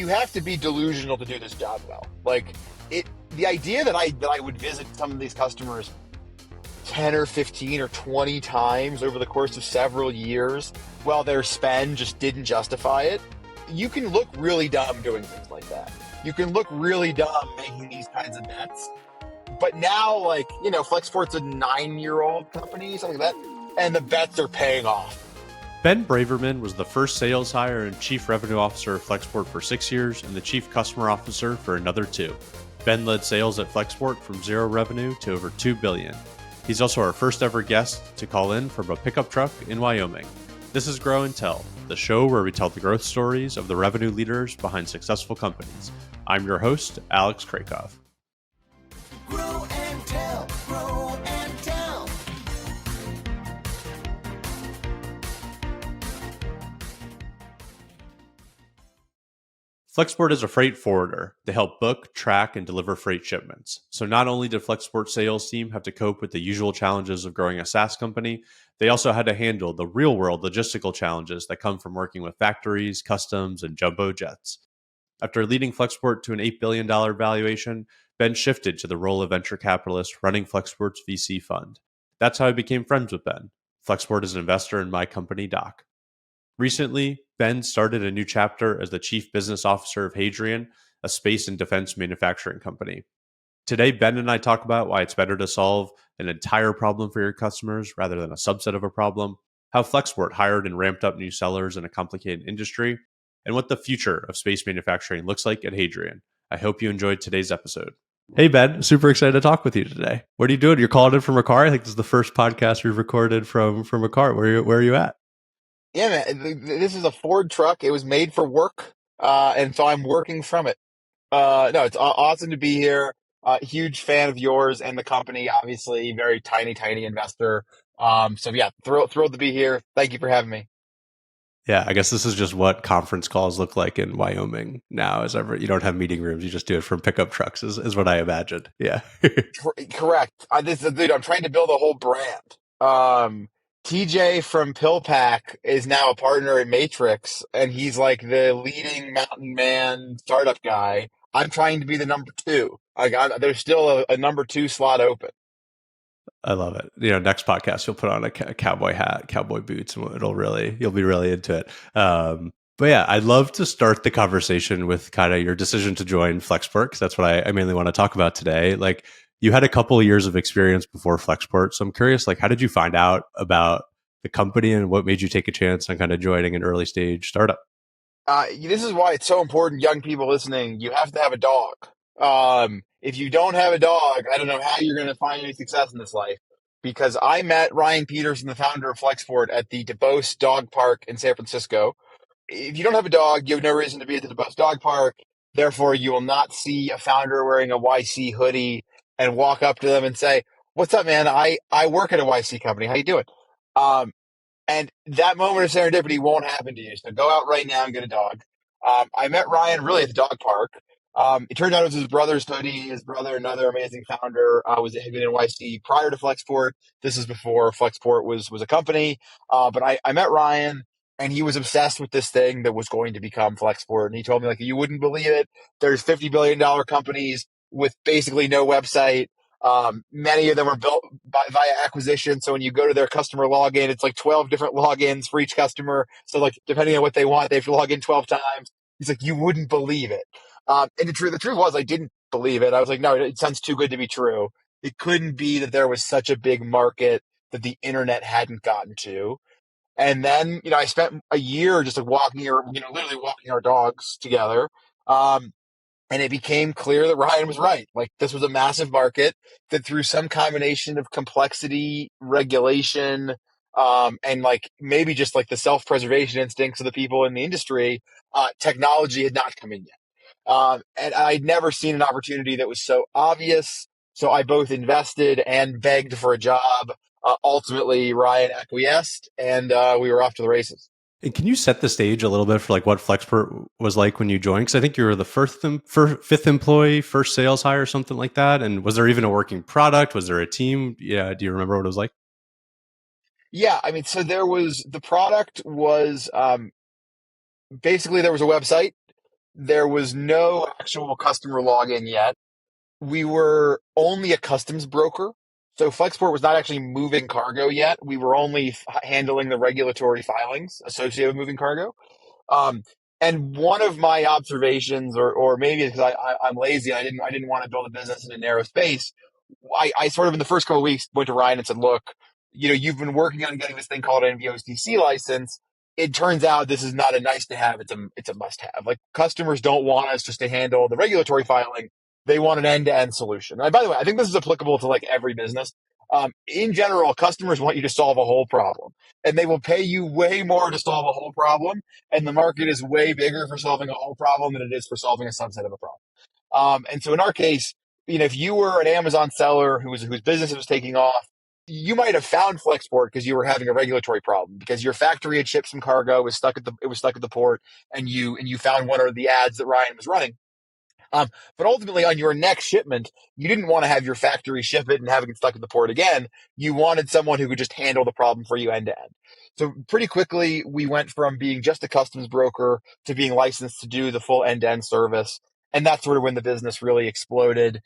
you have to be delusional to do this job well. Like the idea that I would visit some of these customers 10 or 15 or 20 times over the course of several years while their spend just didn't justify it. You can look really dumb doing things like that. You can look really dumb making these kinds of bets. But now, like, Flexport's a 9-year-old company, something like that, and the bets are paying off. Ben Braverman was the first sales hire and chief revenue officer of Flexport for 6 years and the chief customer officer for another 2. Ben led sales at Flexport from 0 revenue to over $2 billion. He's also our first ever guest to call in from a pickup truck in Wyoming. This is Grow and Tell, the show where we tell the growth stories of the revenue leaders behind successful companies. I'm your host, Alex Krakoff. Grow and tell, grow and tell. Flexport is a freight forwarder to help book, track, and deliver freight shipments. So not only did Flexport sales team have to cope with the usual challenges of growing a SaaS company, they also had to handle the real-world logistical challenges that come from working with factories, customs, and jumbo jets. After leading Flexport to an $8 billion valuation, Ben shifted to the role of venture capitalist running Flexport's VC fund. That's how I became friends with Ben. Flexport is an investor in my company, Doc. Recently, Ben started a new chapter as the Chief Business Officer of Hadrian, a space and defense manufacturing company. Today, Ben and I talk about why it's better to solve an entire problem for your customers rather than a subset of a problem, how Flexport hired and ramped up new sellers in a complicated industry, and what the future of space manufacturing looks like at Hadrian. I hope you enjoyed today's episode. Hey, Ben, super excited to talk with you today. What are you doing? You're calling in from a car? I think this is the first podcast we've recorded from a car. Where are you at? Yeah, man, this is a Ford truck. It was made for work, and so I'm working from it. No, it's awesome to be here. Huge fan of yours and the company, obviously, very tiny investor. So yeah, thrilled to be here. Thank you for having me. Yeah, I guess this is just what conference calls look like in Wyoming now. You don't have meeting rooms; you just do it from pickup trucks. Is what I imagined. Yeah, Correct. Dude, I'm trying to build a whole brand. TJ from PillPack is now a partner at Matrix, and he's like the leading mountain man startup guy. I'm trying to be the number 2. There's still a number 2 slot open. I love it. Next podcast you'll put on a cowboy hat, cowboy boots, and you'll be really into it. But yeah, I'd love to start the conversation with kind of your decision to join Flexport, because that's what I mainly want to talk about today. Like, you had a couple of years of experience before Flexport, so I'm curious, like, how did you find out about the company and what made you take a chance on kind of joining an early stage startup? This is why it's so important, young people listening. You have to have a dog. If you don't have a dog, I don't know how you're going to find any success in this life. Because I met Ryan Peterson, the founder of Flexport, at the DeBose Dog Park in San Francisco. If you don't have a dog, you have no reason to be at the DeBose Dog Park. Therefore, you will not see a founder wearing a YC hoodie and walk up to them and say, "What's up, man? I work at a YC company. How you doing?" And that moment of serendipity won't happen to you. So go out right now and get a dog. I met Ryan really at the dog park. It turned out it was his brother's hoodie. His brother, another amazing founder, was at NYC prior to Flexport. This is before Flexport was a company. But I met Ryan, and he was obsessed with this thing that was going to become Flexport. And he told me, like, you wouldn't believe it. There's $50 billion companies with basically no website. Many of them are built via acquisition. So when you go to their customer login, it's like 12 different logins for each customer. So like, depending on what they want, they have to log in 12 times. He's like, you wouldn't believe it. And the truth was I didn't believe it. I was like, no, it sounds too good to be true. It couldn't be that there was such a big market that the internet hadn't gotten to. And then, I spent a year just like literally walking our dogs together. And it became clear that Ryan was right. Like, this was a massive market that through some combination of complexity, regulation, and like maybe just like the self-preservation instincts of the people in the industry, technology had not come in yet. And I'd never seen an opportunity that was so obvious. So I both invested and begged for a job. Ultimately, Ryan acquiesced, and we were off to the races. And can you set the stage a little bit for like what Flexport was like when you joined? Because I think you were the fifth employee, first sales hire, something like that. And was there even a working product? Was there a team? Yeah, do you remember what it was like? Yeah, I mean, so the product was basically there was a website. There was no actual customer login yet. We were only a customs broker. So Flexport was not actually moving cargo yet. We were only handling the regulatory filings associated with moving cargo. Um, and one of my observations, or maybe because I'm lazy, I didn't want to build a business in a narrow space. I sort of in the first couple of weeks went to Ryan and said, look, you've been working on getting this thing called an NVOCC license. It turns out this is not a nice to have. It's a must have. Like customers don't want us just to handle the regulatory filing. They want an end to end solution. And by the way, I think this is applicable to like every business. In general, customers want you to solve a whole problem and they will pay you way more to solve a whole problem. And the market is way bigger for solving a whole problem than it is for solving a subset of a problem. And so in our case, if you were an Amazon seller whose business was taking off, you might have found Flexport because you were having a regulatory problem because your factory had shipped some cargo, it was stuck at the port, and you found one of the ads that Ryan was running. But ultimately, on your next shipment, you didn't want to have your factory ship it and have it stuck at the port again. You wanted someone who could just handle the problem for you end to end. So pretty quickly, we went from being just a customs broker to being licensed to do the full end to end service. And that's sort of when the business really exploded.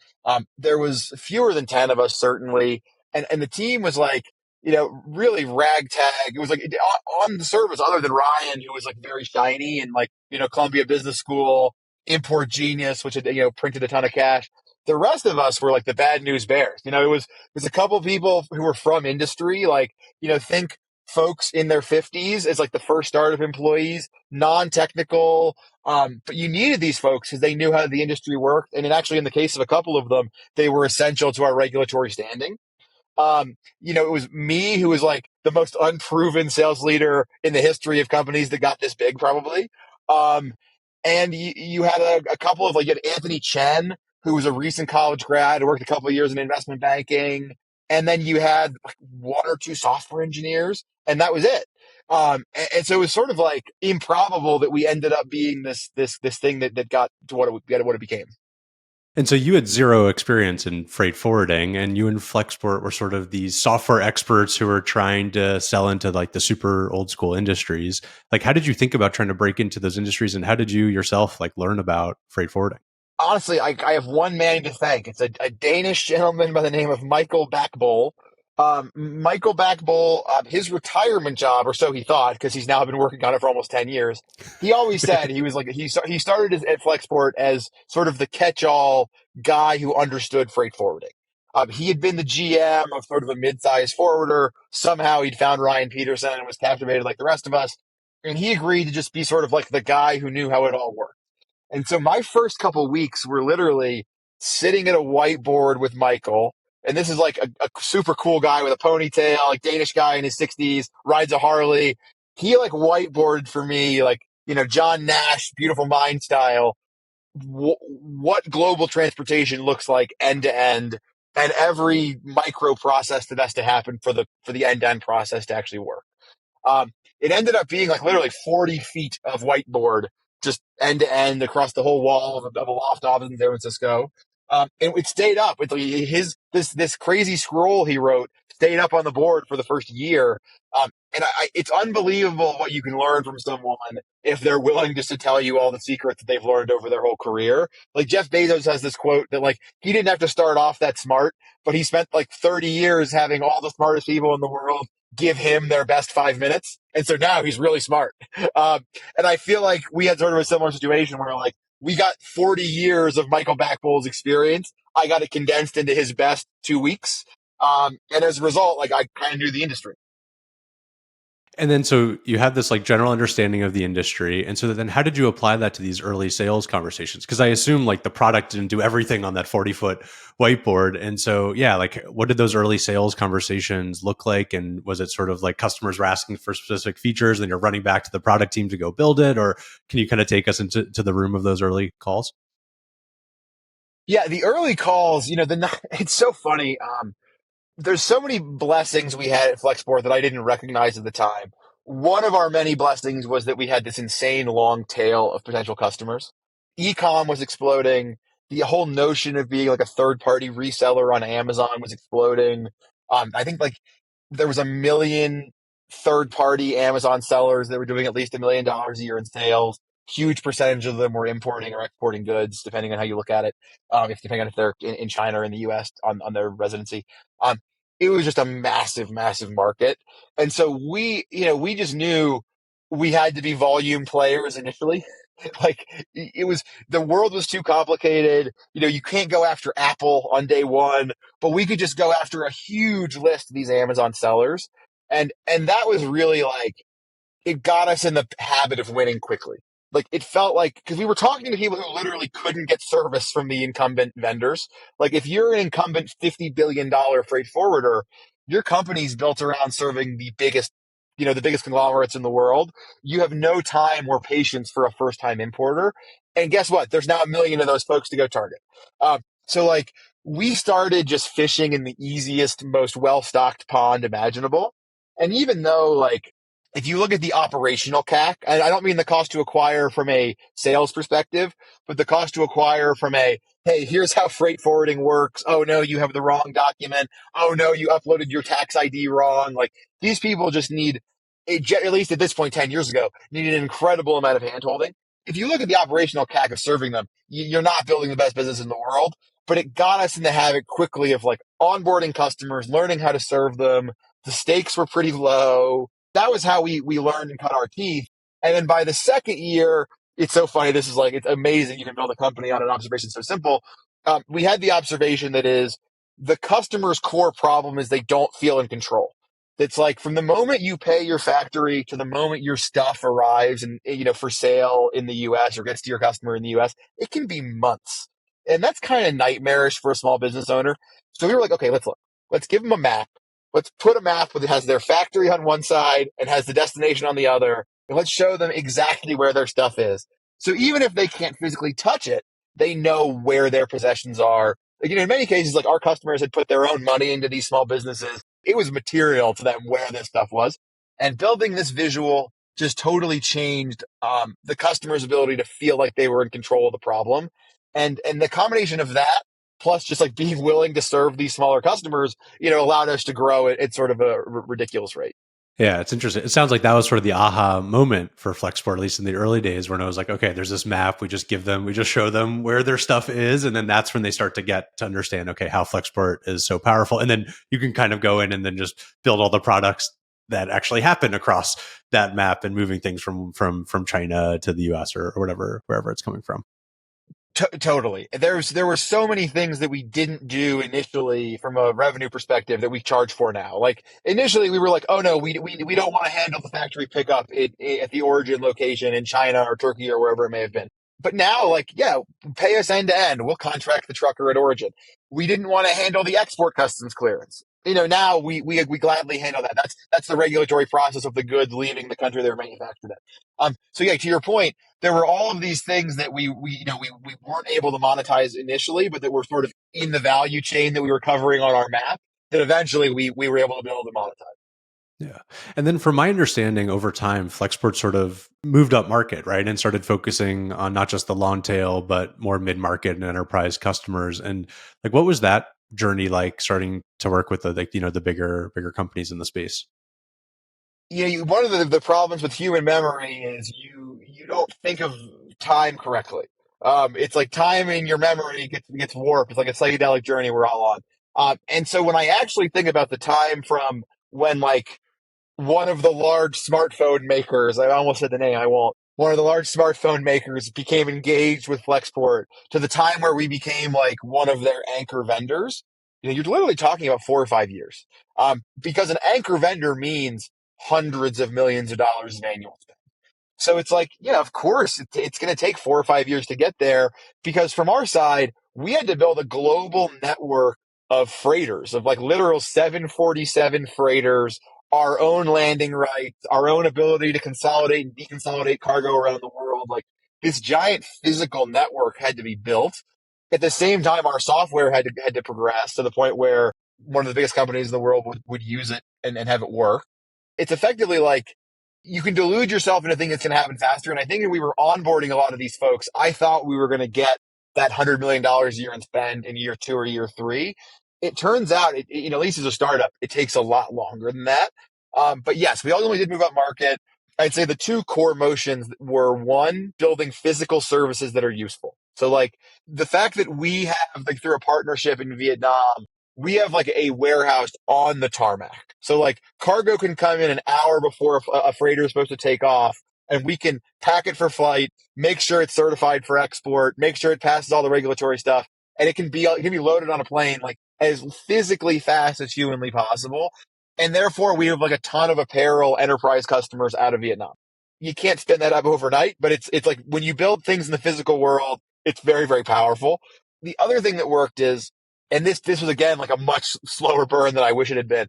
There was fewer than 10 of us, certainly. And the team was like, really ragtag. It was like on the surface, other than Ryan, who was like very shiny and like, Columbia Business School, import genius, which had, printed a ton of cash. The rest of us were like the bad news bears. It was a couple people who were from industry, like, think folks in their 50s as like the first startup employees, non-technical. But you needed these folks because they knew how the industry worked. And actually, in the case of a couple of them, they were essential to our regulatory standing. It was me who was like the most unproven sales leader in the history of companies that got this big, probably. Um, and you had a couple of you had Anthony Chen, who was a recent college grad, who worked a couple of years in investment banking. And then you had like one or two software engineers, and that was it. And so it was sort of like improbable that we ended up being this thing that got to what it became. And so you had zero experience in freight forwarding, and you and Flexport were sort of these software experts who were trying to sell into like the super old school industries. Like, how did you think about trying to break into those industries, and how did you yourself like learn about freight forwarding? Honestly, I have one man to thank. It's a Danish gentleman by the name of Michael Backbol. Michael Backbol, his retirement job, or so he thought, because he's now been working on it for almost 10 years. He always said he was like, he started at Flexport as sort of the catch-all guy who understood freight forwarding. He had been the GM of sort of a mid-sized forwarder. Somehow he'd found Ryan Peterson and was captivated like the rest of us. And he agreed to just be sort of like the guy who knew how it all worked. And so my first couple of weeks were literally sitting at a whiteboard with Michael. And this is like a super cool guy with a ponytail, like Danish guy in his 60s, rides a Harley. He like whiteboarded for me, like, John Nash, Beautiful Mind style, what global transportation looks like end to end and every micro process that has to happen for the end to end process to actually work. Um, it ended up being like literally 40 feet of whiteboard, just end to end across the whole wall of a loft office in San Francisco. And it stayed up. This crazy scroll he wrote stayed up on the board for the first year. And it's unbelievable what you can learn from someone if they're willing just to tell you all the secrets that they've learned over their whole career. Like Jeff Bezos has this quote that like he didn't have to start off that smart, but he spent like 30 years having all the smartest people in the world give him their best 5 minutes. And so now he's really smart. And I feel like we had sort of a similar situation where like we got 40 years of Michael Backbol's experience. I got it condensed into his best 2 weeks. And as a result, like I kind of knew the industry. And then so you had this like general understanding of the industry. And so then how did you apply that to these early sales conversations? Because I assume like the product didn't do everything on that 40-foot whiteboard. And so, yeah, like what did those early sales conversations look like? And was it sort of like customers were asking for specific features and you're running back to the product team to go build it? Or can you kind of take us into the room of those early calls? Yeah, the early calls, it's so funny. There's so many blessings we had at Flexport that I didn't recognize at the time. One of our many blessings was that we had this insane long tail of potential customers. Ecom was exploding. The whole notion of being like a third party reseller on Amazon was exploding. I think like there was 1 million third party Amazon sellers that were doing at least $1 million a year in sales. huge percentage of them were importing or exporting goods, depending on how you look at it. Depending on if they're in China or in the US on their residency. It was just a massive, massive market. And so we just knew we had to be volume players initially. Like the world was too complicated. You can't go after Apple on day one, but we could just go after a huge list of these Amazon sellers. And that was really like, it got us in the habit of winning quickly. Like it felt like, because we were talking to people who literally couldn't get service from the incumbent vendors. Like if you're an incumbent $50 billion freight forwarder, your company's built around serving the biggest conglomerates in the world. You have no time or patience for a first time importer. And guess what? There's now a million of those folks to go target. So like we started just fishing in the easiest, most well-stocked pond imaginable. And even though like, if you look at the operational CAC, and I don't mean the cost to acquire from a sales perspective, but the cost to acquire from hey, here's how freight forwarding works. Oh no, you have the wrong document. Oh no, you uploaded your tax ID wrong. Like these people just need, at least at this point, 10 years ago, needed an incredible amount of handholding. If you look at the operational CAC of serving them, you're not building the best business in the world, but it got us in the habit quickly of like onboarding customers, learning how to serve them. The stakes were pretty low. That was how we learned and cut our teeth. And then by the second year, it's so funny. It's amazing. You can build a company on an observation so simple. We had the observation that is the customer's core problem is they don't feel in control. It's like from the moment you pay your factory to the moment your stuff arrives and, for sale in the US or gets to your customer in the US, it can be months. And that's kind of nightmarish for a small business owner. So we were like, okay, let's look. Let's give them a map. Let's put a map that has their factory on one side and has the destination on the other. And let's show them exactly where their stuff is. So even if they can't physically touch it, they know where their possessions are. Like, in many cases, like our customers had put their own money into these small businesses. It was material to them where this stuff was. And building this visual just totally changed the customer's ability to feel like they were in control of the problem. And the combination of that, plus just like being willing to serve these smaller customers, allowed us to grow at sort of a ridiculous rate. Yeah, it's interesting. It sounds like that was sort of the aha moment for Flexport, at least in the early days, when I was like, okay, there's this map. We just show them where their stuff is. And then that's when they start to get to understand, okay, how Flexport is so powerful. And then you can kind of go in and then just build all the products that actually happen across that map and moving things from China to the US or whatever, wherever it's coming from. Totally. There were so many things that we didn't do initially from a revenue perspective that we charge for now. Like initially we were like, oh no, we don't want to handle the factory pickup at the origin location in China or Turkey or wherever it may have been. But now, like, yeah, pay us end to end. We'll contract the trucker at origin. We didn't want to handle the export customs clearance. Now we gladly handle that. That's the regulatory process of the goods leaving the country they were manufactured in. So yeah, to your point, there were all of these things that we weren't able to monetize initially, but that were sort of in the value chain that we were covering on our map that eventually we were able to build and monetize. Yeah. And then from my understanding over time, Flexport sort of moved up market, right? And started focusing on not just the long tail, but more mid-market and enterprise customers. And like, what was that journey like starting to work with the bigger companies in the space? One of the problems with human memory is you don't think of time correctly. It's like time in your memory gets warped. It's like a psychedelic journey we're all on. And so when I actually think about the time from when like one of the large smartphone makers, I almost said the name, I won't. One of the large smartphone makers became engaged with Flexport to the time where we became like one of their anchor vendors. You're literally talking about 4 or 5 years. Because an anchor vendor means hundreds of millions of dollars of annual spend. So it's like, yeah, of course, it's going to take 4 or 5 years to get there because from our side, we had to build a global network of freighters, of like literal 747 freighters, our own landing rights, our own ability to consolidate and deconsolidate cargo around the world. Like this giant physical network had to be built. At the same time, our software had to progress to the point where one of the biggest companies in the world would use it and have it work. It's effectively like you can delude yourself into thinking it's going to happen faster. And I think when we were onboarding a lot of these folks, I thought we were going to get that $100 million a year in spend in year 2 or year 3. It turns out, at least as a startup, it takes a lot longer than that. But yes, we ultimately did move up market. I'd say the two core motions were one, building physical services that are useful. So like the fact that we have like through a partnership in Vietnam, we have like a warehouse on the tarmac. So like cargo can come in an hour before a freighter is supposed to take off, and we can pack it for flight, make sure it's certified for export, make sure it passes all the regulatory stuff, and it can be loaded on a plane like as physically fast as humanly possible. And therefore, we have like a ton of apparel enterprise customers out of Vietnam. You can't spin that up overnight, but it's like when you build things in the physical world, it's very, very powerful. The other thing that worked is, and this was again like a much slower burn than I wish it had been.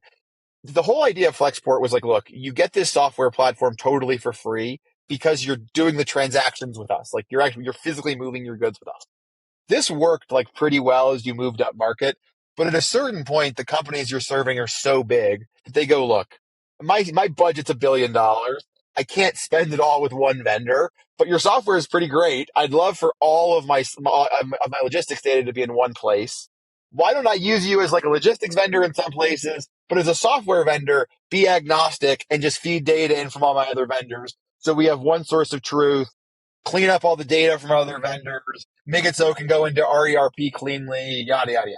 The whole idea of Flexport was like, look, you get this software platform totally for free because you're doing the transactions with us. Like you're physically moving your goods with us. This worked like pretty well as you moved up market. But at a certain point, the companies you're serving are so big that they go, look, my budget's $1 billion. I can't spend it all with one vendor, but your software is pretty great. I'd love for all of my logistics data to be in one place. Why don't I use you as like a logistics vendor in some places, but as a software vendor, be agnostic and just feed data in from all my other vendors. So we have one source of truth, clean up all the data from other vendors, make it so it can go into our ERP cleanly, yada, yada, yada.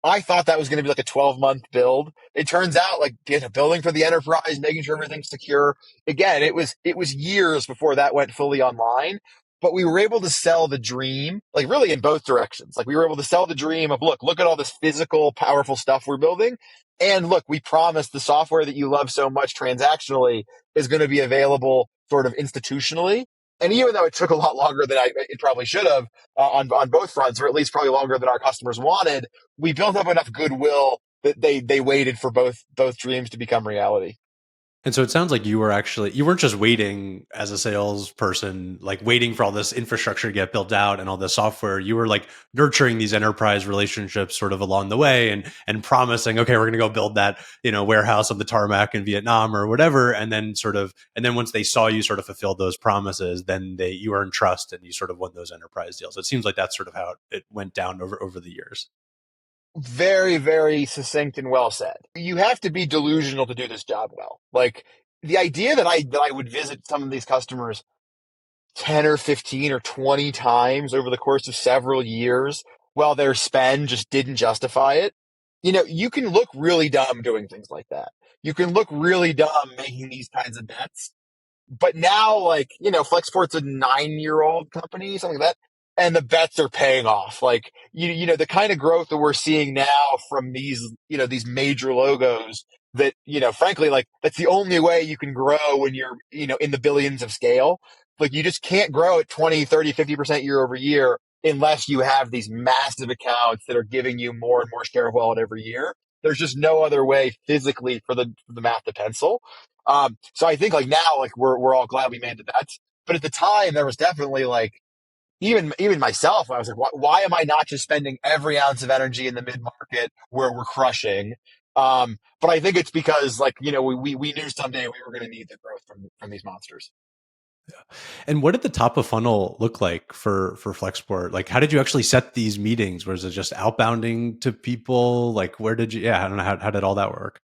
I thought that was going to be like a 12-month build. It turns out like building for the enterprise, making sure everything's secure. Again, it was years before that went fully online, but we were able to sell the dream, like really in both directions. Like we were able to sell the dream of, look at all this physical, powerful stuff we're building. And look, we promised the software that you love so much transactionally is going to be available sort of institutionally. And even though it took a lot longer than it probably should have on both fronts, or at least probably longer than our customers wanted, we built up enough goodwill that they waited for both dreams to become reality. And so it sounds like you weren't just waiting as a salesperson, like waiting for all this infrastructure to get built out and all this software. You were like nurturing these enterprise relationships sort of along the way and promising, okay, we're going to go build that, warehouse on the tarmac in Vietnam or whatever. And then once they saw you sort of fulfill those promises, then you earned trust and you sort of won those enterprise deals. It seems like that's sort of how it went down over the years. Very, very succinct and well said. You have to be delusional to do this job well. Like the idea that I would visit some of these customers 10 or 15 or 20 times over the course of several years while their spend just didn't justify it. You can look really dumb doing things like that. You can look really dumb making these kinds of bets. But now, like, Flexport's a 9-year-old company, something like that. And the bets are paying off. Like, the kind of growth that we're seeing now from these major logos that, frankly, like that's the only way you can grow when you're, in the billions of scale. Like you just can't grow at 20, 30, 50% year over year unless you have these massive accounts that are giving you more and more share of wallet every year. There's just no other way physically for the math to pencil. So I think like now, like we're all glad we made the bets, but at the time there was definitely like, even myself, I was like, why am I not just spending every ounce of energy in the mid market where we're crushing? But I think it's because like, we knew someday we were going to need the growth from these monsters. Yeah. And what did the top of funnel look like for Flexport? Like, how did you actually set these meetings? Was it just outbounding to people? Like, I don't know. How did all that work?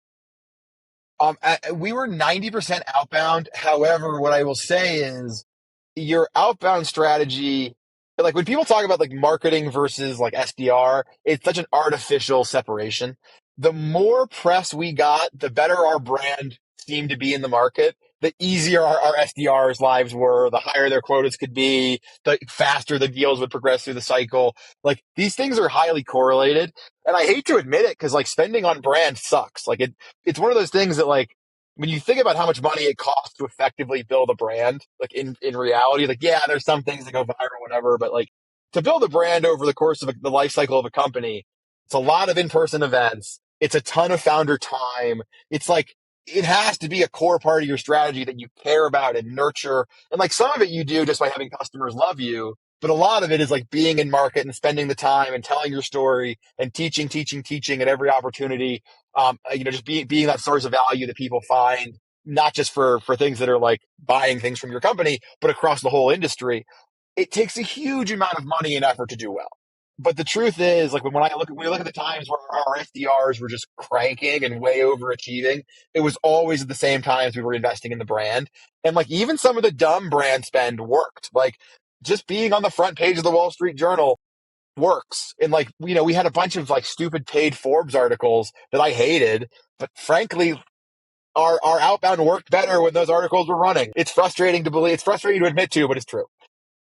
We were 90% outbound. However, what I will say is your outbound strategy, like when people talk about like marketing versus like SDR, it's such an artificial separation. The more press we got, the better our brand seemed to be in the market, the easier our SDRs' lives were, the higher their quotas could be, the faster the deals would progress through the cycle. Like these things are highly correlated. And I hate to admit it because like spending on brand sucks. Like it's one of those things that like, when you think about how much money it costs to effectively build a brand, like in reality, like, yeah, there's some things that go viral, whatever, but like to build a brand over the course of the life cycle of a company, it's a lot of in-person events. It's a ton of founder time. It's like, it has to be a core part of your strategy that you care about and nurture. And like some of it you do just by having customers love you, but a lot of it is like being in market and spending the time and telling your story and teaching at every opportunity. Just being that source of value that people find, not just for things that are like buying things from your company, but across the whole industry. It takes a huge amount of money and effort to do well. But the truth is, like when we look at the times where our SDRs were just cranking and way overachieving, it was always at the same times we were investing in the brand. And like even some of the dumb brand spend worked. Like just being on the front page of the Wall Street Journal works. And like, we had a bunch of like stupid paid Forbes articles that I hated, but frankly, our outbound worked better when those articles were running. It's frustrating to believe, it's frustrating to admit to, but it's true.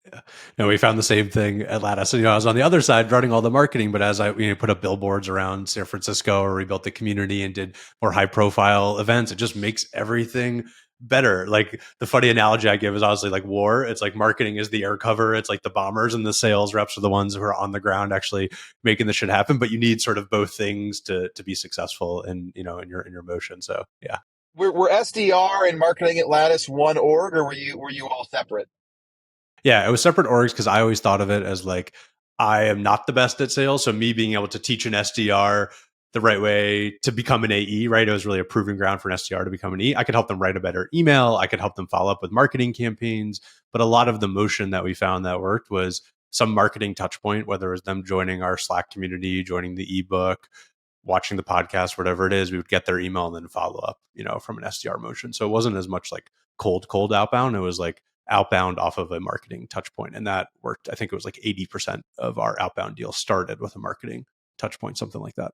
Yeah. No, we found the same thing at Lattice. So, I was on the other side running all the marketing, but as I put up billboards around San Francisco or rebuilt the community and did more high profile events, it just makes everything better. Like the funny analogy I give is honestly like war. It's like marketing is the air cover. It's like the bombers, and the sales reps are the ones who are on the ground actually making the shit happen. But you need sort of both things to be successful in your motion. So yeah. Were SDR and marketing at Lattice one org, or were you all separate? Yeah, it was separate orgs because I always thought of it as like, I am not the best at sales. So me being able to teach an SDR the right way to become an AE, right? It was really a proving ground for an SDR to become an AE. I could help them write a better email. I could help them follow up with marketing campaigns. But a lot of the motion that we found that worked was some marketing touch point, whether it was them joining our Slack community, joining the ebook, watching the podcast, whatever it is, we would get their email and then follow up, from an SDR motion. So it wasn't as much like cold outbound. It was like outbound off of a marketing touch point. And that worked. I think it was like 80% of our outbound deals started with a marketing touch point, something like that.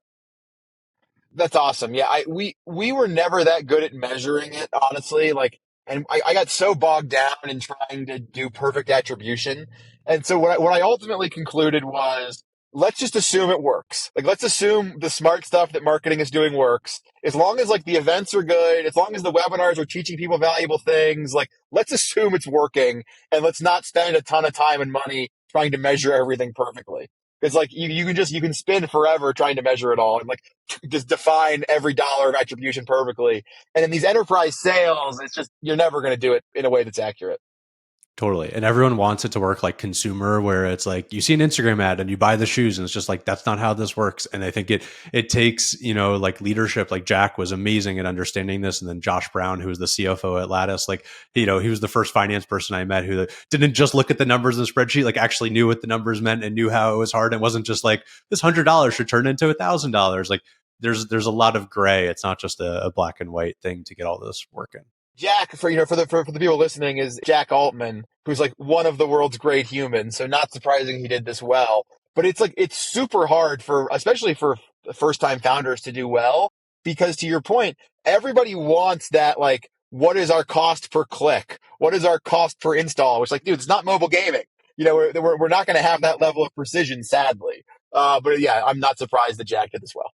That's awesome. Yeah, we were never that good at measuring it, honestly. Like, and I got so bogged down in trying to do perfect attribution. And so what I ultimately concluded was, let's just assume it works. Like, let's assume the smart stuff that marketing is doing works. As long as like the events are good, as long as the webinars are teaching people valuable things, like let's assume it's working, and let's not spend a ton of time and money trying to measure everything perfectly. It's like you can spend forever trying to measure it all and like just define every dollar of attribution perfectly. And in these enterprise sales, it's just you're never going to do it in a way that's accurate. Totally. And everyone wants it to work like consumer, where it's like you see an Instagram ad and you buy the shoes, and it's just like, that's not how this works. And I think it takes, like leadership. Like Jack was amazing at understanding this. And then Josh Brown, who was the CFO at Lattice, like, he was the first finance person I met who didn't just look at the numbers in the spreadsheet, like actually knew what the numbers meant and knew how it was hard. It wasn't just like this $100 should turn into $1,000. Like there's a lot of gray. It's not just a black and white thing to get all this working. Jack, for the people listening, is Jack Altman, who's like one of the world's great humans. So not surprising he did this well. But it's super hard especially for first time founders to do well, because to your point, everybody wants that, like, what is our cost per click? What is our cost per install? Which, like, dude, it's not mobile gaming. We're not going to have that level of precision, sadly. But yeah, I'm not surprised that Jack did this well.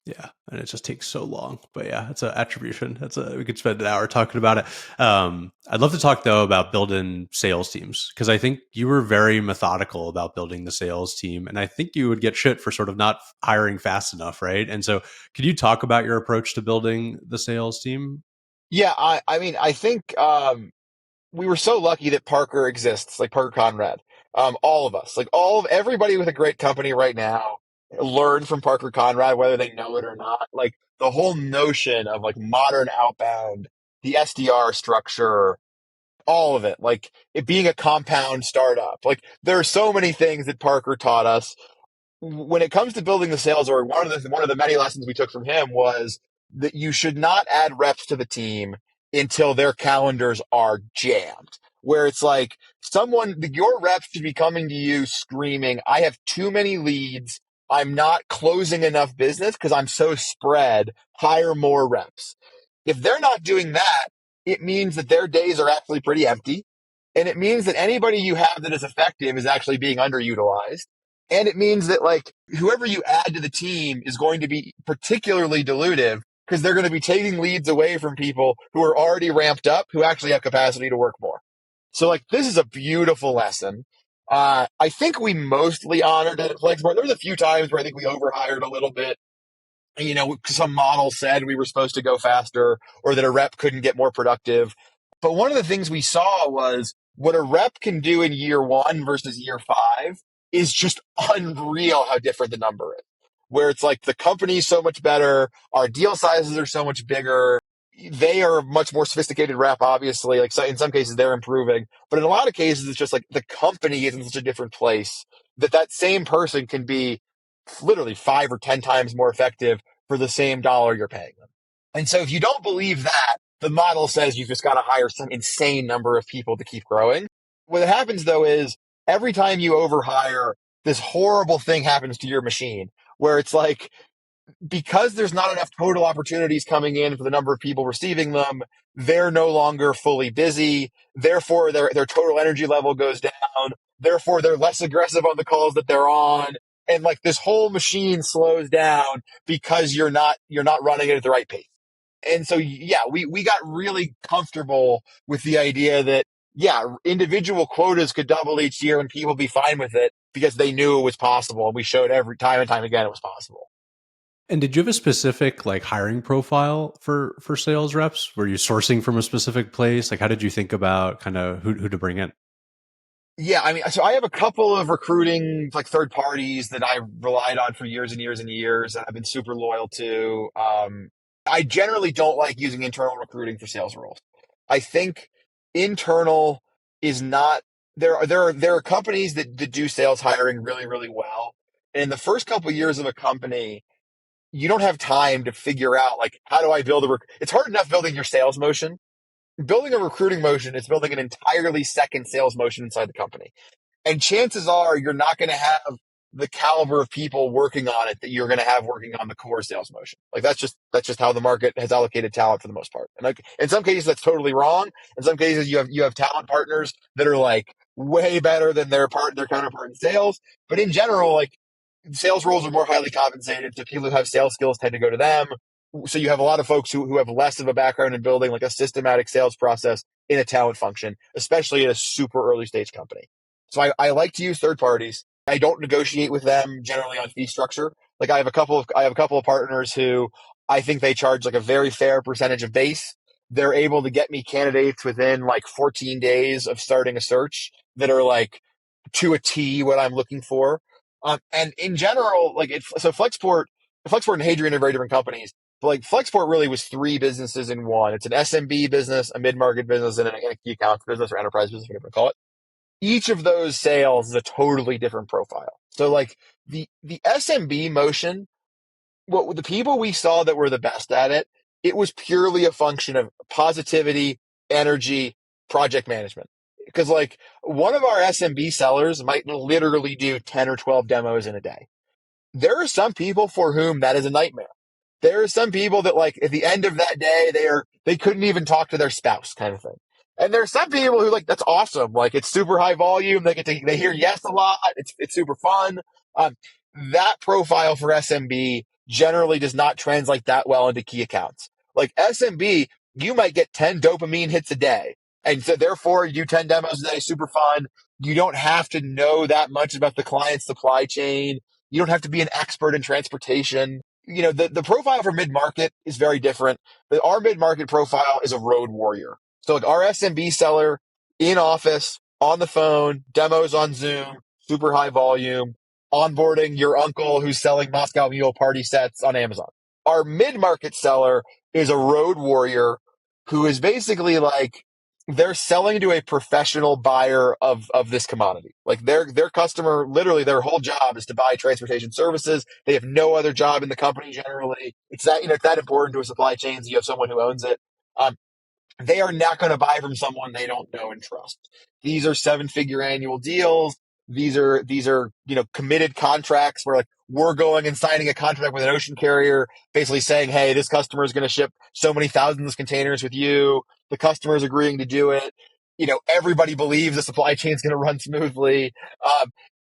Yeah, and it just takes so long. But yeah, it's an attribution. We could spend an hour talking about it. I'd love to talk though about building sales teams, because I think you were very methodical about building the sales team, and I think you would get shit for sort of not hiring fast enough, right? And so, could you talk about your approach to building the sales team? Yeah, I mean, I think we were so lucky that Parker exists, like Parker Conrad. All of us, like everybody with a great company right now, learn from Parker Conrad, whether they know it or not. Like the whole notion of like modern outbound, the SDR structure, all of it, like it being a compound startup. Like there are so many things that Parker taught us. When it comes to building the sales org, one of the many lessons we took from him was that you should not add reps to the team until their calendars are jammed. Where it's like your reps should be coming to you screaming, I have too many leads. I'm not closing enough business because I'm so spread. Hire more reps. If they're not doing that, it means that their days are actually pretty empty. And it means that anybody you have that is effective is actually being underutilized. And it means that like whoever you add to the team is going to be particularly dilutive, because they're going to be taking leads away from people who are already ramped up, who actually have capacity to work more. So like this is a beautiful lesson. I think we mostly honored it at Flexport. There was a few times where I think we overhired a little bit. Some model said we were supposed to go faster, or that a rep couldn't get more productive. But one of the things we saw was what a rep can do in year 1 versus year 5 is just unreal how different the number is. Where it's like the company's so much better, our deal sizes are so much bigger. They are a much more sophisticated rep, obviously. Like, so in some cases they're improving, but in a lot of cases it's just like the company is in such a different place that same person can be literally 5 or 10 times more effective for the same dollar you're paying them. And so if you don't believe that, the model says you've just got to hire some insane number of people to keep growing. What happens though is every time you overhire, this horrible thing happens to your machine where it's like, because there's not enough total opportunities coming in for the number of people receiving them, they're no longer fully busy. Therefore, their total energy level goes down. Therefore, they're less aggressive on the calls that they're on. And like this whole machine slows down because you're not running it at the right pace. And so, yeah, we got really comfortable with the idea that, yeah, individual quotas could double each year and people be fine with it because they knew it was possible. And we showed every time and time again it was possible. And did you have a specific like hiring profile for sales reps? Were you sourcing from a specific place? Like, how did you think about kind of who to bring in? Yeah, I mean, so I have a couple of recruiting like third parties that I relied on for years and years and years that I've been super loyal to. I generally don't like using internal recruiting for sales roles. I think internal is not there are companies that do sales hiring really, really well. And in the first couple of years of a company, you don't have time to figure out like how do I build it's hard enough building your sales motion. Building a recruiting motion is building an entirely second sales motion inside the company. And chances are you're not going to have the caliber of people working on it that you're going to have working on the core sales motion. Like that's just how the market has allocated talent for the most part. And like in some cases that's totally wrong. In some cases you have talent partners that are like way better than their counterpart in sales. But in general, like sales roles are more highly compensated. So people who have sales skills tend to go to them. So you have a lot of folks who have less of a background in building like a systematic sales process in a talent function, especially in a super early stage company. So I like to use third parties. I don't negotiate with them generally on fee structure. Like I have a couple of partners who I think they charge like a very fair percentage of base. They're able to get me candidates within like 14 days of starting a search that are like to a T what I'm looking for. And in general, like Flexport and Hadrian are very different companies. But like Flexport really was 3 businesses in one. It's an SMB business, a mid-market business, and a key accounts business or enterprise business, whatever you call it. Each of those sales is a totally different profile. So like the SMB motion, what the people we saw that were the best at it, it was purely a function of positivity, energy, project management. Because like one of our SMB sellers might literally do 10 or 12 demos in a day. There are some people for whom that is a nightmare. There are some people that like at the end of that day, they couldn't even talk to their spouse kind of thing. And there's some people who like, that's awesome. Like it's super high volume. They hear yes a lot. It's super fun. That profile for SMB generally does not translate that well into key accounts. Like SMB, you might get 10 dopamine hits a day. And so therefore you do 10 demos a day, super fun. You don't have to know that much about the client's supply chain. You don't have to be an expert in transportation. You know, the profile for mid-market is very different. Our mid-market profile is a road warrior. So like our SMB seller in office, on the phone, demos on Zoom, super high volume, onboarding your uncle who's selling Moscow Mule party sets on Amazon. Our mid-market seller is a road warrior who is basically like, they're selling to a professional buyer of this commodity. Like their customer, literally their whole job is to buy transportation services. They have no other job in the company generally. It's that important to a supply chain. So you have someone who owns it. They are not going to buy from someone they don't know and trust. These are 7-figure annual deals. These are, committed contracts where like we're going and signing a contract with an ocean carrier, basically saying, hey, this customer is going to ship so many thousands of containers with you. The customer is agreeing to do it. Everybody believes the supply chain is going to run smoothly.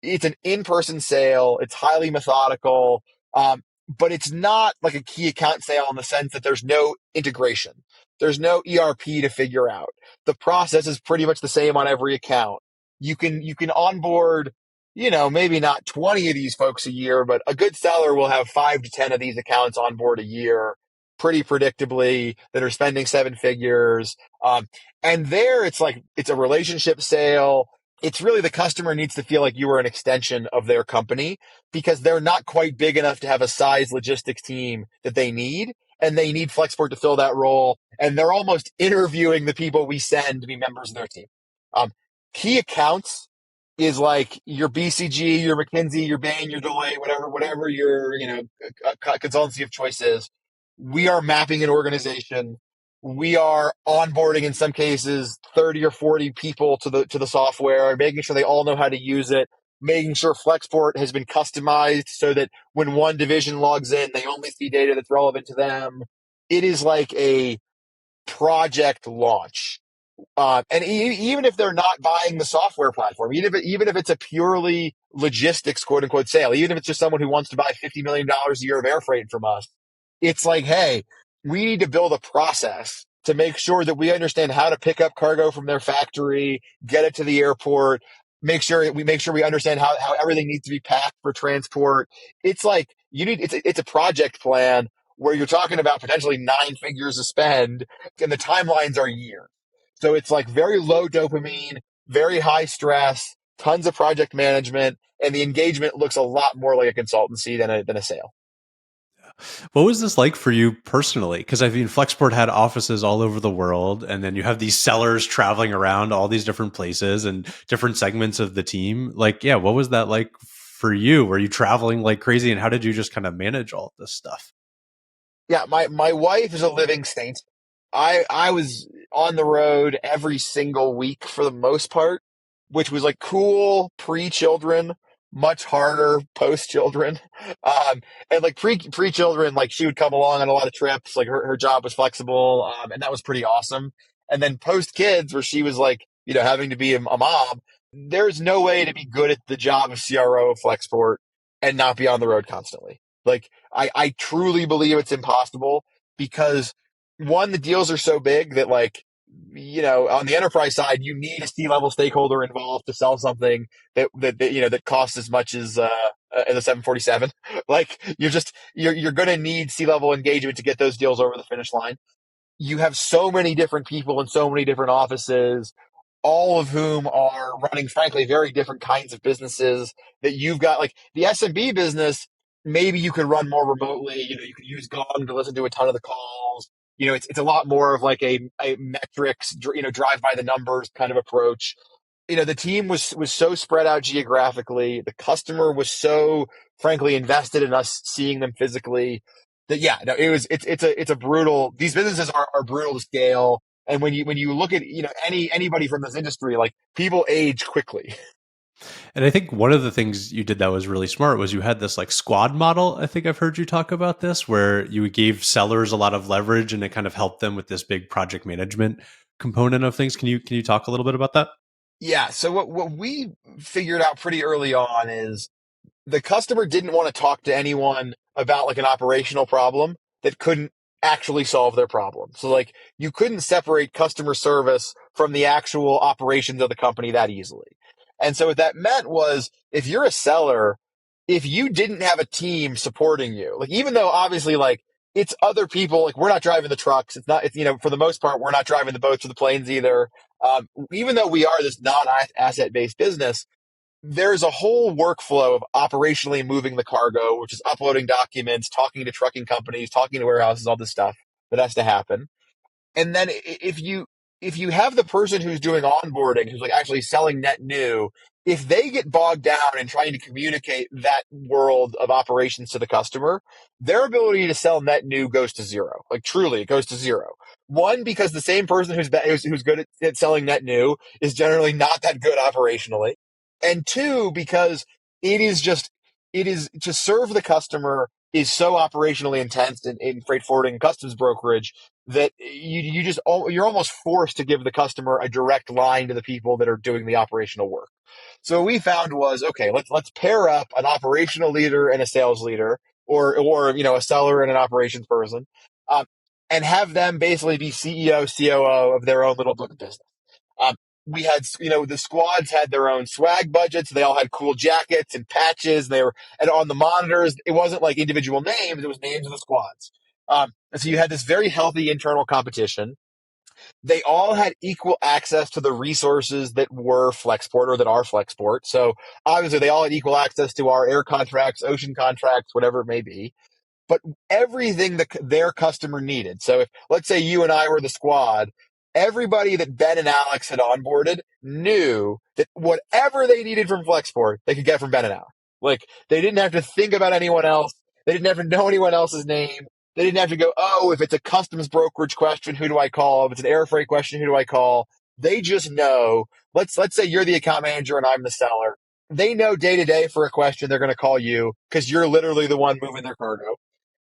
It's an in-person sale. It's highly methodical. But it's not like a key account sale in the sense that there's no integration. There's no ERP to figure out. The process is pretty much the same on every account. You can onboard, maybe not 20 of these folks a year, but a good seller will have 5 to 10 of these accounts on board a year pretty predictably that are spending 7 figures. And there it's like, it's a relationship sale. It's really the customer needs to feel like you are an extension of their company because they're not quite big enough to have a size logistics team that they need. And they need Flexport to fill that role. And they're almost interviewing the people we send to be members of their team. Key accounts is like your BCG, your McKinsey, your Bain, your Deloitte, whatever your, consultancy of choice is. We are mapping an organization. We are onboarding in some cases 30 or 40 people to the software, making sure they all know how to use it, making sure Flexport has been customized so that when one division logs in, they only see data that's relevant to them. It is like a project launch. And even if they're not buying the software platform, even if it's a purely logistics quote unquote sale, even if it's just someone who wants to buy $50 million a year of air freight from us, it's like, hey, we need to build a process to make sure that we understand how to pick up cargo from their factory, get it to the airport, make sure we understand how everything needs to be packed for transport. It's like it's a project plan where you're talking about potentially 9 figures to spend, and the timelines are years. So it's like very low dopamine, very high stress, tons of project management, and the engagement looks a lot more like a consultancy than a sale. What was this like for you personally? Because I mean, Flexport had offices all over the world, and then you have these sellers traveling around all these different places and different segments of the team. Like, yeah, what was that like for you? Were you traveling like crazy, and how did you just kind of manage all of this stuff? Yeah, my wife is a living saint. I was on the road every single week for the most part, which was like cool pre-children, much harder post-children. And like pre-children, like she would come along on a lot of trips. Like her job was flexible, and that was pretty awesome. And then post-kids, where she was like, having to be a mom, there's no way to be good at the job of CRO of Flexport and not be on the road constantly. Like I truly believe it's impossible because one, the deals are so big that like, on the enterprise side, you need a C-level stakeholder involved to sell something that costs as much as the 747. Like you're going to need C-level engagement to get those deals over the finish line. You have so many different people in so many different offices, all of whom are running, frankly, very different kinds of businesses that you've got. Like the SMB business, maybe you could run more remotely. You could use Gong to listen to a ton of the calls. It's a lot more of like a metrics, drive by the numbers kind of approach. The team was so spread out geographically. The customer was so frankly invested in us seeing them physically that, yeah, no, it's a brutal, these businesses are brutal to scale. And when you look at, anybody from this industry, like people age quickly. And I think one of the things you did that was really smart was you had this like squad model. I think I've heard you talk about this, where you gave sellers a lot of leverage and it kind of helped them with this big project management component of things. Can you talk a little bit about that? Yeah. So what we figured out pretty early on is the customer didn't want to talk to anyone about like an operational problem that couldn't actually solve their problem. So like you couldn't separate customer service from the actual operations of the company that easily. And so what that meant was if you're a seller, if you didn't have a team supporting you, like even though obviously like it's other people, like we're not driving the trucks. For the most part, we're not driving the boats or the planes either. Even though we are this non-asset based business, there's a whole workflow of operationally moving the cargo, which is uploading documents, talking to trucking companies, talking to warehouses, all this stuff that has to happen. And then if you have the person who's doing onboarding, who's like actually selling net new, if they get bogged down in trying to communicate that world of operations to the customer, their ability to sell net new goes to zero. Like truly, it goes to zero. One, because the same person who's good at selling net new is generally not that good operationally. And two, because it is to serve the customer is so operationally intense in freight forwarding and customs brokerage that you're almost forced to give the customer a direct line to the people that are doing the operational work. So what we found was, okay, let's pair up an operational leader and a sales leader, or a seller and an operations person, um, and have them basically be CEO, COO of their own little book of business. Um, we had, the squads had their own swag budgets. They all had cool jackets and patches. And on the monitors, it wasn't like individual names. It was names of the squads. And so you had this very healthy internal competition. They all had equal access to the resources that were Flexport or that are Flexport. So obviously they all had equal access to our air contracts, ocean contracts, whatever it may be, but everything that their customer needed. So if let's say you and I were the squad, everybody that Ben and Alex had onboarded knew that whatever they needed from Flexport, they could get from Ben and Alex. Like, they didn't have to think about anyone else. They didn't have to know anyone else's name. They didn't have to go, oh, if it's a customs brokerage question, who do I call? If it's an air freight question, who do I call? They just know. Let's say you're the account manager and I'm the seller. They know day to day for a question, they're going to call you because you're literally the one moving their cargo.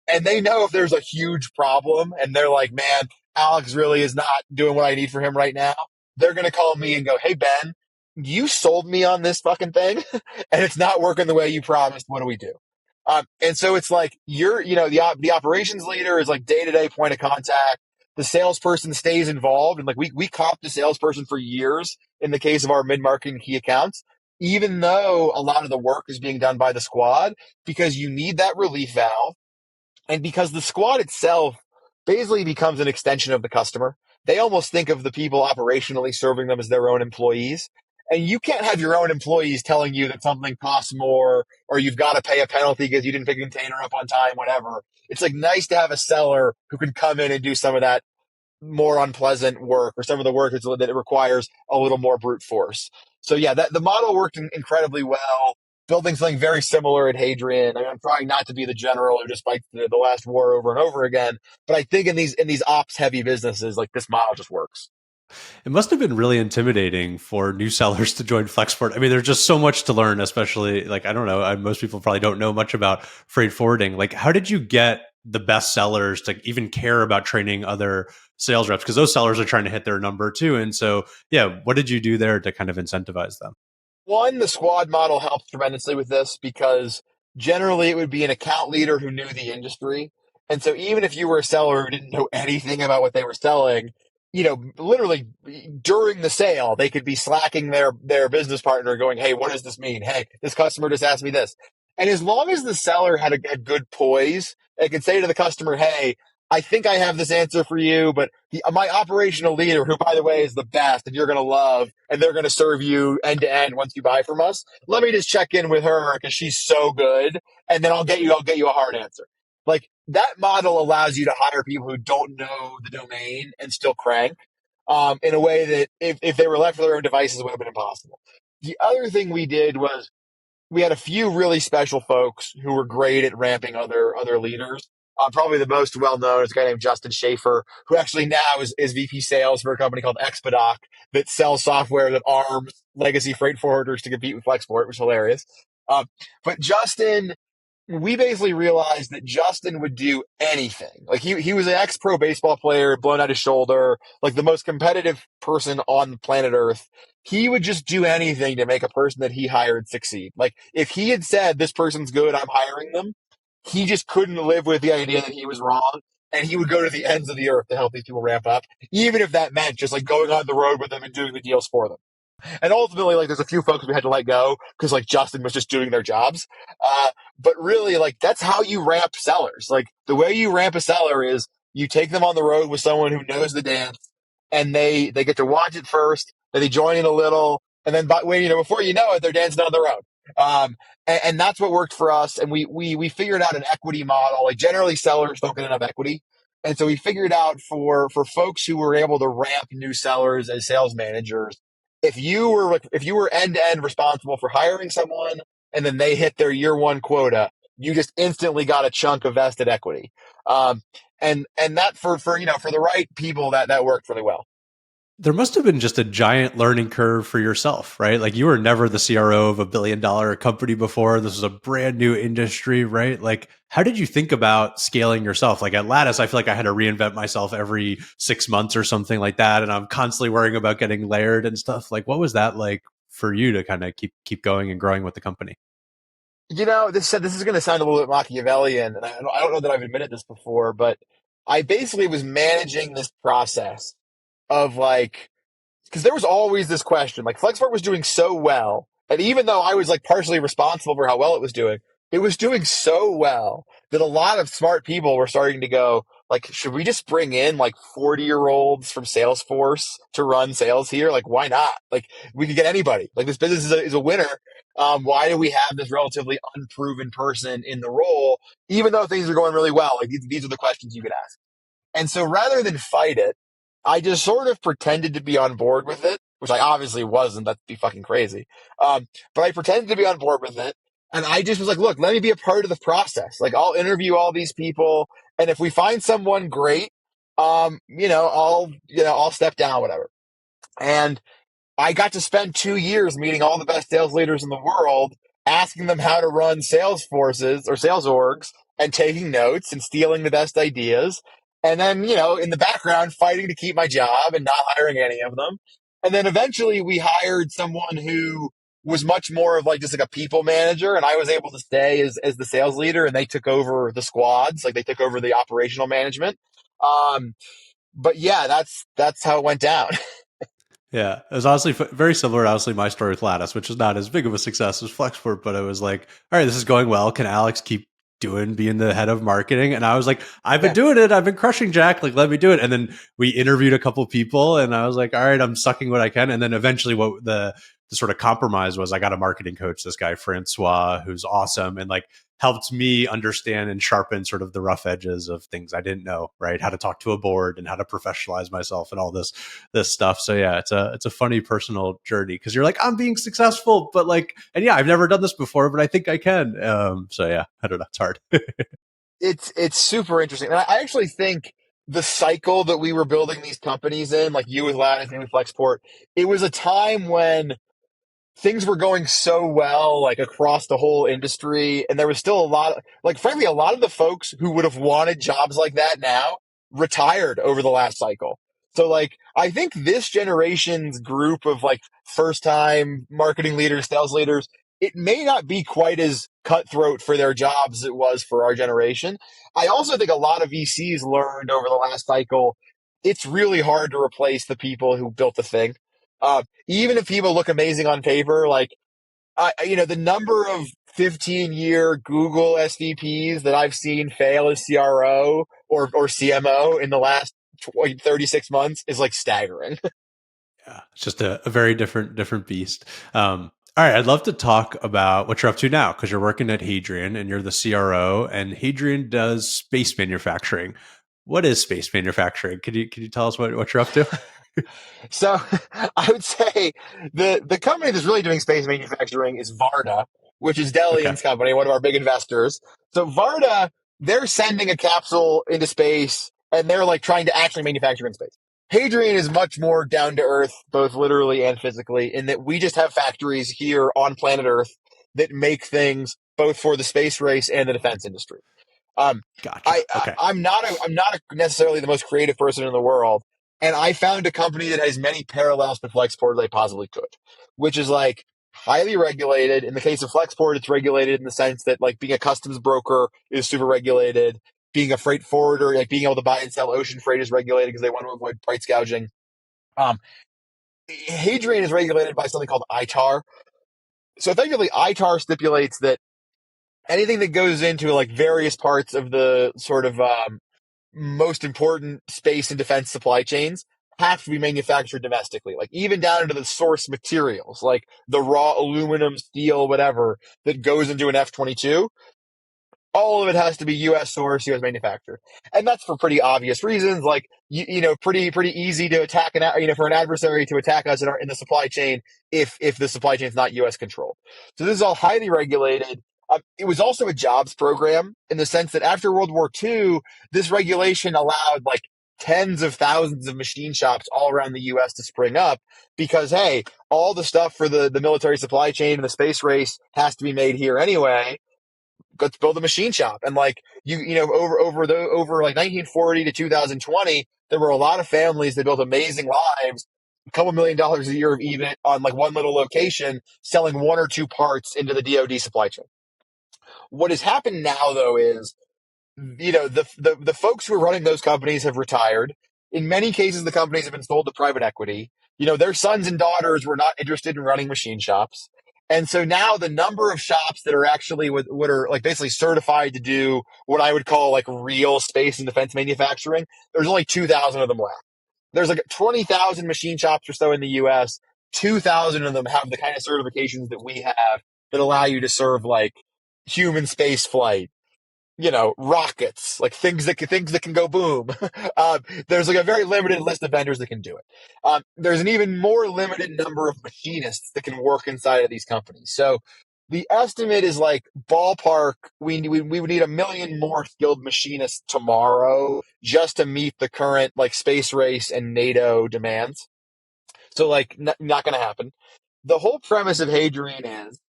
And they know if there's a huge problem and they're like, man, Alex really is not doing what I need for him right now. They're going to call me and go, hey, Ben, you sold me on this fucking thing and it's not working the way you promised. What do we do? And so it's like the operations leader is like day to day point of contact. The salesperson stays involved. And like we comped the salesperson for years in the case of our mid-market and key accounts, even though a lot of the work is being done by the squad, because you need that relief valve. And because the squad itself basically becomes an extension of the customer. They almost think of the people operationally serving them as their own employees. And you can't have your own employees telling you that something costs more or you've got to pay a penalty because you didn't pick a container up on time, whatever. It's like nice to have a seller who can come in and do some of that more unpleasant work or some of the work that it requires a little more brute force. So yeah, the model worked incredibly well. Building something very similar at Hadrian. I mean, I'm trying not to be the general who just fights the last war over and over again, but I think in these ops heavy businesses, like this model just works. It must have been really intimidating for new sellers to join Flexport. I mean, there's just so much to learn, especially like, I don't know, most people probably don't know much about freight forwarding. Like, how did you get the best sellers to even care about training other sales reps? Because those sellers are trying to hit their number too. And so, yeah, what did you do there to kind of incentivize them? One, the squad model helps tremendously with this because generally it would be an account leader who knew the industry. And so even if you were a seller who didn't know anything about what they were selling, literally during the sale, they could be slacking their business partner going, hey, what does this mean? Hey, this customer just asked me this. And as long as the seller had a good poise, they could say to the customer, hey, I think I have this answer for you, but my operational leader, who by the way is the best and you're going to love, and they're going to serve you end to end once you buy from us. Let me just check in with her because she's so good, and then I'll get you a hard answer. Like that model allows you to hire people who don't know the domain and still crank in a way that if they were left to their own devices, it would have been impossible. The other thing we did was we had a few really special folks who were great at ramping other leaders. Probably the most well-known is a guy named Justin Schaefer, who actually now is VP sales for a company called Expedoc that sells software that arms legacy freight forwarders to compete with Flexport, which is hilarious. But Justin, we basically realized that Justin would do anything. Like he was an ex-pro baseball player, blown out his shoulder, like the most competitive person on planet Earth. He would just do anything to make a person that he hired succeed. Like if he had said, this person's good, I'm hiring them, he just couldn't live with the idea that he was wrong. And he would go to the ends of the earth to help these people ramp up, even if that meant just like going on the road with them and doing the deals for them. And ultimately, like, there's a few folks we had to let go because, like, Justin was just doing their jobs. But really, like, that's how you ramp sellers. Like, the way you ramp a seller is you take them on the road with someone who knows the dance, and they get to watch it first, then they join in a little, and then before you know it, they're dancing on their own. And that's what worked for us. And we figured out an equity model. Like, generally, sellers don't get enough equity. And so we figured out for folks who were able to ramp new sellers as sales managers, if you were end to end responsible for hiring someone and then they hit their year one quota, you just instantly got a chunk of vested equity. And that for the right people, that worked really well. There must have been just a giant learning curve for yourself, right? Like you were never the CRO of a $1 billion company before. This was a brand new industry, right? Like, how did you think about scaling yourself? Like at Lattice, I feel like I had to reinvent myself every 6 months or something like that. And I'm constantly worrying about getting layered and stuff. Like, what was that like for you to kind of keep going and growing with the company? This is going to sound a little bit Machiavellian, and I don't know that I've admitted this before, but I basically was managing this process of like, because there was always this question, like Flexport was doing so well, and even though I was like partially responsible for how well it was doing so well that a lot of smart people were starting to go, like, should we just bring in like 40-year-olds from Salesforce to run sales here? Like, why not? Like, we could get anybody. Like, this business is a winner. Why do we have this relatively unproven person in the role, even though things are going really well? Like, these are the questions you could ask. And so rather than fight it, I just sort of pretended to be on board with it, which I obviously wasn't. That'd be fucking crazy. But I pretended to be on board with it. And I just was like, look, let me be a part of the process. Like, I'll interview all these people. And if we find someone great, I'll step down, whatever. And I got to spend 2 years meeting all the best sales leaders in the world, asking them how to run sales forces or sales orgs and taking notes and stealing the best ideas. And then, in the background, fighting to keep my job and not hiring any of them. And then eventually we hired someone who was much more of like just like a people manager. And I was able to stay as the sales leader, and they took over the squads. Like, they took over the operational management. But yeah, that's how it went down. Yeah, it was honestly very similar. Honestly, my story with Lattice, which is not as big of a success as Flexport, but it was like, all right, this is going well. Can Alex keep being the head of marketing? And I was like, I've been doing it. I've been crushing Jack. Like, let me do it. And then we interviewed a couple people, and I was like, all right, I'm sucking what I can. And then eventually, what the sort of compromise was, I got a marketing coach, this guy Francois, who's awesome, and like helped me understand and sharpen sort of the rough edges of things I didn't know, right? How to talk to a board and how to professionalize myself and all this stuff. So yeah, it's a funny personal journey, because you're like, I'm being successful, but like, and yeah, I've never done this before, but I think I can. So yeah, I don't know, it's hard. It's super interesting. And I actually think the cycle that we were building these companies in, like you with Lattice and with Flexport, it was a time when things were going so well, like across the whole industry. And there was still frankly, a lot of the folks who would have wanted jobs like that now retired over the last cycle. So like, I think this generation's group of like first time marketing leaders, sales leaders, it may not be quite as cutthroat for their jobs as it was for our generation. I also think a lot of VCs learned over the last cycle, it's really hard to replace the people who built the thing. Even if people look amazing on paper, like, the number of 15-year Google SVPs that I've seen fail as CRO or CMO in the last 36 months is like staggering. Yeah, it's just a very different beast. All right, I'd love to talk about what you're up to now, because you're working at Hadrian and you're the CRO, and Hadrian does space manufacturing. What is space manufacturing? Can you tell us what you're up to? So I would say the company that's really doing space manufacturing is Varda, which is Okay, Delian's company, one of our big investors. So Varda, they're sending a capsule into space, and they're like trying to actually manufacture in space. Hadrian is much more down to earth, both literally and physically, in that we just have factories here on planet Earth that make things both for the space race and the defense industry. Um, gotcha. Okay, I'm not necessarily the most creative person in the world, and I found a company that has many parallels to Flexport as I possibly could, which is like highly regulated. In the case of Flexport, it's regulated in the sense that like being a customs broker is super regulated. Being a freight forwarder, like being able to buy and sell ocean freight, is regulated because they want to avoid price gouging. Um, Hadrian is regulated by something called ITAR. So effectively, ITAR stipulates that anything that goes into like various parts of the sort of most important space and defense supply chains have to be manufactured domestically, like even down into the source materials, like the raw aluminum, steel, whatever that goes into an F-22. All of it has to be U.S. sourced, U.S. manufactured, and that's for pretty obvious reasons. Like pretty easy to attack for an adversary to attack us in the supply chain if the supply chain is not U.S. controlled. So this is all highly regulated. It was also a jobs program in the sense that after World War II, this regulation allowed like tens of thousands of machine shops all around the U.S. to spring up because, hey, all the stuff for the military supply chain and the space race has to be made here anyway. Let's build a machine shop. And like over like 1940 to 2020, there were a lot of families that built amazing lives, a couple $1 million a year of EBIT on like one little location, selling one or two parts into the DoD supply chain. What has happened now, though, is the folks who are running those companies have retired. In many cases, the companies have been sold to private equity. Their sons and daughters were not interested in running machine shops. And so now the number of shops that are actually what are like basically certified to do what I would call like real space and defense manufacturing, there's only 2,000 of them left. There's like 20,000 machine shops or so in the US. 2,000 of them have the kind of certifications that we have that allow you to serve like human space flight, rockets, like things that can go boom. There's like a very limited list of vendors that can do it. There's an even more limited number of machinists that can work inside of these companies. So the estimate is like ballpark. We would need 1 million more skilled machinists tomorrow just to meet the current like space race and NATO demands. So like not going to happen. The whole premise of Hadrian is,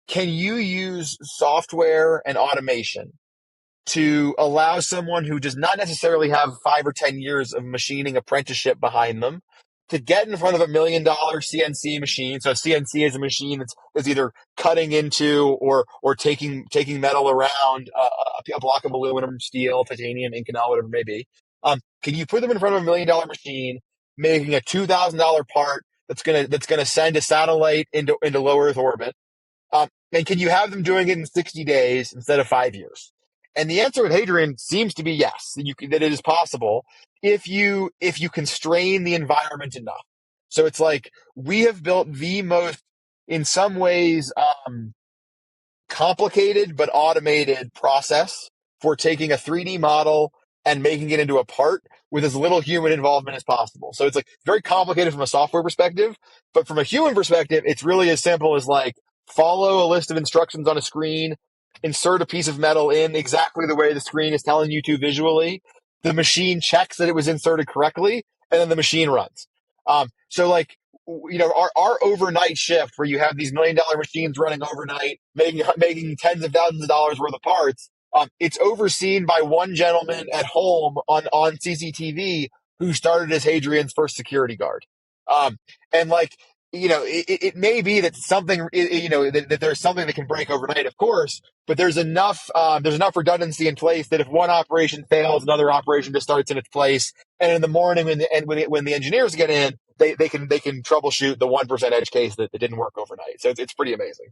can you use software and automation to allow someone who does not necessarily have 5 or 10 years of machining apprenticeship behind them to get in front of $1 million CNC machine? So CNC is a machine that's either cutting into or taking metal around a block of aluminum, steel, titanium, Inconel, whatever it may be. Can you put them in front of $1 million machine, making a $2,000 part that's gonna send a satellite into low Earth orbit? And can you have them doing it in 60 days instead of 5 years? And the answer with Hadrian seems to be yes, that it is possible if you constrain the environment enough. So it's like we have built the most, in some ways, complicated but automated process for taking a 3D model and making it into a part with as little human involvement as possible. So it's like very complicated from a software perspective, but from a human perspective, it's really as simple as like follow a list of instructions on a screen, insert a piece of metal in exactly the way the screen is telling you to visually. The machine checks that it was inserted correctly, and then the machine runs. So like, our overnight shift where you have these $1 million machines running overnight, making tens of thousands of dollars worth of parts. It's overseen by one gentleman at home on CCTV who started as Hadrian's first security guard. And like, it may be that something, that there's something that can break overnight, of course, but there's enough redundancy in place that if one operation fails, another operation just starts in its place. And in the morning, when the engineers get in, they can troubleshoot the 1% edge case that didn't work overnight. So it's pretty amazing.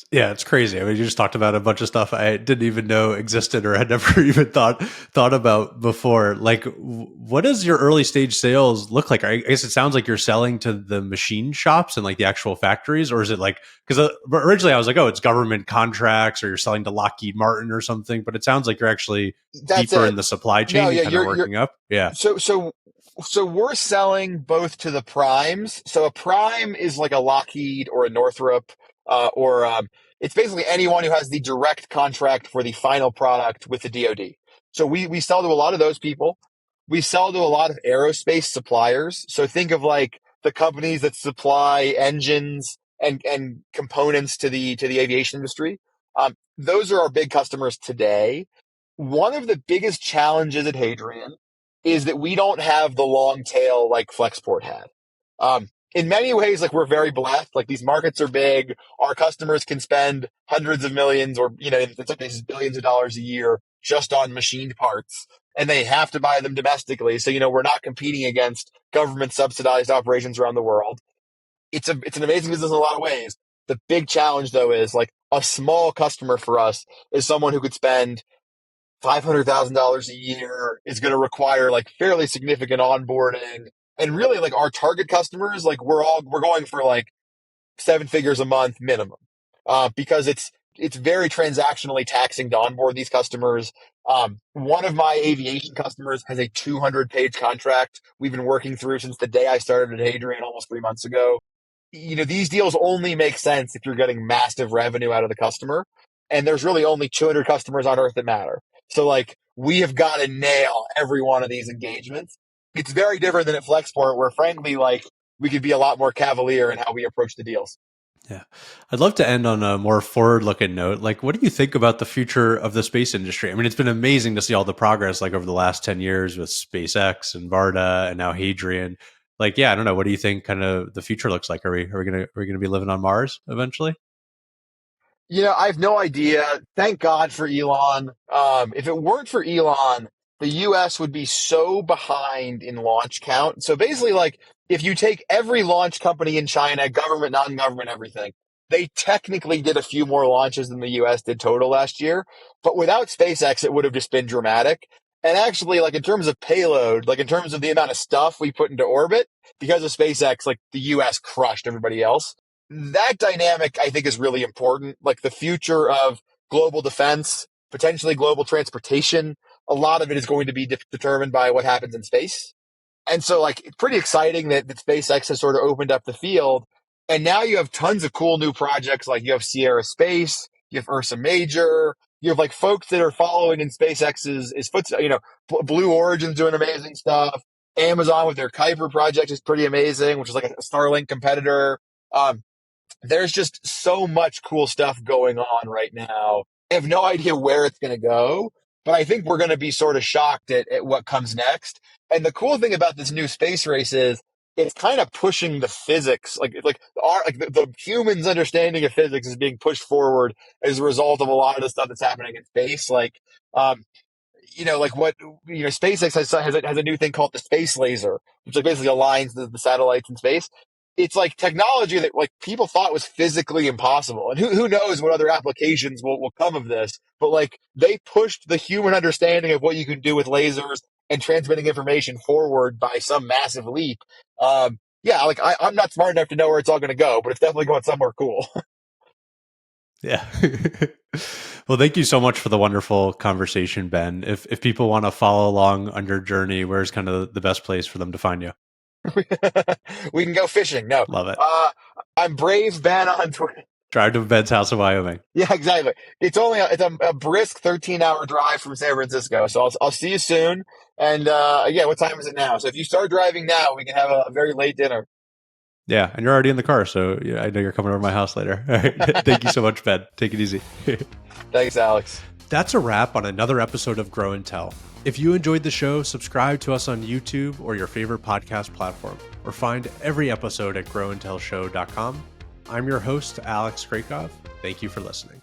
Yeah, it's crazy. I mean, you just talked about a bunch of stuff I didn't even know existed or had never even thought about before. Like, what does your early stage sales look like? I guess it sounds like you're selling to the machine shops and like the actual factories, or is it like, because originally I was like, oh, it's government contracts or you're selling to Lockheed Martin or something, but it sounds like you're actually deeper in the supply chain and kind of working up. Yeah. So we're selling both to the primes. So a prime is like a Lockheed or a Northrop, it's basically anyone who has the direct contract for the final product with the DoD. So we sell to a lot of those people. We sell to a lot of aerospace suppliers. So think of like the companies that supply engines and components to the aviation industry. Those are our big customers today. One of the biggest challenges at Hadrian is that we don't have the long tail like Flexport had. In many ways, like we're very blessed. Like these markets are big. Our customers can spend hundreds of millions or, in some cases, billions of dollars a year just on machined parts, and they have to buy them domestically. So, we're not competing against government subsidized operations around the world. It's an amazing business in a lot of ways. The big challenge though is like a small customer for us is someone who could spend $500,000 a year, is going to require like fairly significant onboarding. And really like our target customers, like we're going for like 7 figures a month minimum, because it's very transactionally taxing to onboard these customers. One of my aviation customers has a 200-page contract we've been working through since the day I started at Hadrian almost 3 months ago. These deals only make sense if you're getting massive revenue out of the customer. And there's really only 200 customers on earth that matter. So like we have got to nail every one of these engagements. It's very different than at Flexport, where frankly, like we could be a lot more cavalier in how we approach the deals. Yeah. I'd love to end on a more forward-looking note. Like, what do you think about the future of the space industry? I mean, it's been amazing to see all the progress like over the last 10 years with SpaceX and Varda and now Hadrian. Like, yeah, I don't know. What do you think kind of the future looks like? Are we gonna be living on Mars eventually? I have no idea. Thank God for Elon. If it weren't for Elon, the US would be so behind in launch count. So basically, like, if you take every launch company in China, government, non-government, everything, they technically did a few more launches than the US did total last year. But without SpaceX, it would have just been dramatic. And actually, like, in terms of payload, like, in terms of the amount of stuff we put into orbit, because of SpaceX, like, the US crushed everybody else. That dynamic, I think, is really important. Like, the future of global defense potentially global transportation. A lot of it is going to be determined by what happens in space. And so, like, it's pretty exciting that SpaceX has sort of opened up the field. And now you have tons of cool new projects. Like, you have Sierra Space, you have Ursa Major, you have like folks that are following in SpaceX's footsteps. Blue Origin's doing amazing stuff. Amazon with their Kuiper project is pretty amazing, which is like a Starlink competitor. There's just so much cool stuff going on right now. I have no idea where it's going to go, but I think we're going to be sort of shocked at what comes next. And the cool thing about this new space race is it's kind of pushing the physics, the humans' understanding of physics is being pushed forward as a result of a lot of the stuff that's happening in space. SpaceX has a new thing called the space laser, which like basically aligns the satellites in space. It's like technology that like people thought was physically impossible. And who knows what other applications will come of this, but like they pushed the human understanding of what you can do with lasers and transmitting information forward by some massive leap. I'm not smart enough to know where it's all going to go, but it's definitely going somewhere cool. Yeah. Well, thank you so much for the wonderful conversation, Ben. If people want to follow along on your journey, where's kind of the best place for them to find you? We can go fishing. No, Love it. I'm Brave Ben on Twitter. Drive to Ben's house in Wyoming. Yeah, exactly. It's a brisk 13-hour drive from San Francisco. So I'll see you soon. And what time is it now? So if you start driving now, we can have a very late dinner. Yeah, and you're already in the car, so I know you're coming over to my house later. All right. Thank you so much, Ben. Take it easy. Thanks, Alex. That's a wrap on another episode of Grow and Tell. If you enjoyed the show, subscribe to us on YouTube or your favorite podcast platform, or find every episode at growandtellshow.com. I'm your host, Alex Krakov. Thank you for listening.